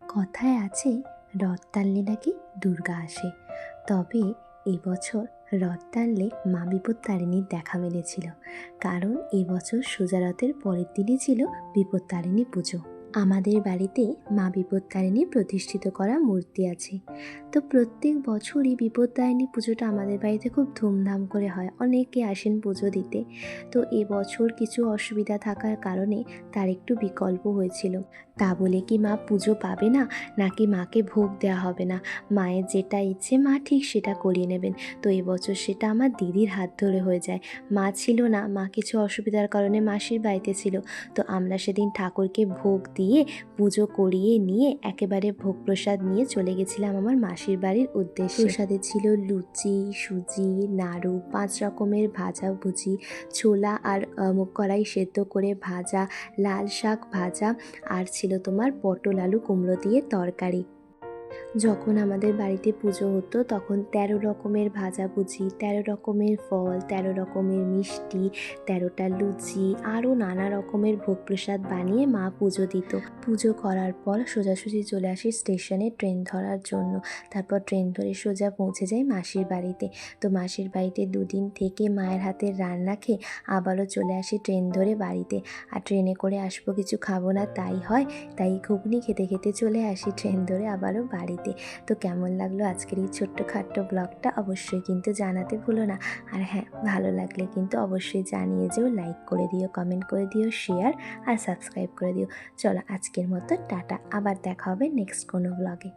কথায় আছে রথ টানলে নাকি দুর্গা আসে। তবে এবছর রথ টানলে মা বিপত্তারিণীর দেখা মিলেছিল। কারণ এবছর সোজা রথের পরের দিনই ছিল বিপত্তারিণী পুজো। আমাদের বাড়িতে মা বিপত্তারিণীর প্রতিষ্ঠিত করা মূর্তি আছে। তো প্রত্যেক বছরই বিপত্তারিণী পুজোটা আমাদের বাড়িতে খুব ধুমধাম করে হয়, অনেকে আসেন পুজো দিতে। তো এবছর কিছু অসুবিধা থাকার কারণে তার একটু বিকল্প হয়েছিল। তা বলে কি মা পুজো পাবে না, নাকি মাকে ভোগ দেওয়া হবে না? মায়ের যেটা ইচ্ছে মা ঠিক সেটা করিয়ে নেবেন। তো এবছর সেটা আমার দিদির হাত ধরে হয়ে যায়। মা ছিল না, মা কিছু অসুবিধার কারণে মাসির বাড়িতে ছিল। তো আমরা সেদিন ঠাকুরকে ভোগ দিয়ে পুজো করিয়ে নিয়ে একেবারে ভোগ প্রসাদ নিয়ে চলে গেছিলাম আমার মাসির বাড়ির উদ্দেশ্যে। প্রসাদে ছিল লুচি, সুজি, নাড়ু, 5 রকমের ভাজাভুজি, ছোলা আর কড়াই সেদ্ধ করে ভাজা, লাল শাক ভাজা, আর ছিল তোমার পটল আলু কুমড়ো দিয়ে তরকারি। যখন আমাদের বাড়িতে পুজো হতো তখন 13 রকমের ভাজাভুজি, 13 রকমের ফল, 13 রকমের মিষ্টি, 13টা লুচি, আরও নানা রকমের ভোগ প্রসাদ বানিয়ে মা পুজো দিত। পুজো করার পর সোজাসুজি চলে আসি স্টেশনে ট্রেন ধরার জন্য। তারপর ট্রেন ধরে সোজা পৌঁছে যাই মাসির বাড়িতে। তো মাসির বাড়িতে 2 দিন থেকে মায়ের হাতের রান্না খেয়ে আবারও চলে আসি ট্রেন ধরে বাড়িতে। আর ট্রেনে করে আসবো, কিছু খাবো না তাই হয়, তাই ঘুগনি খেতে খেতে চলে আসি ট্রেন ধরে আবারও বাড়িতে। তো কেমন লাগলো আজকের এই ছোট্টখাট্ট ব্লগটা অবশ্যই কিন্তু জানাতে ভুলো না। আর হ্যাঁ, ভালো লাগলে কিন্তু অবশ্যই জানিয়ে যেও, লাইক করে দিও, কমেন্ট করে দিও, শেয়ার আর সাবস্ক্রাইব করে দিও। চলো আজকের মতো টাটা, আবার দেখা হবে নেক্সট কোনো ব্লগে।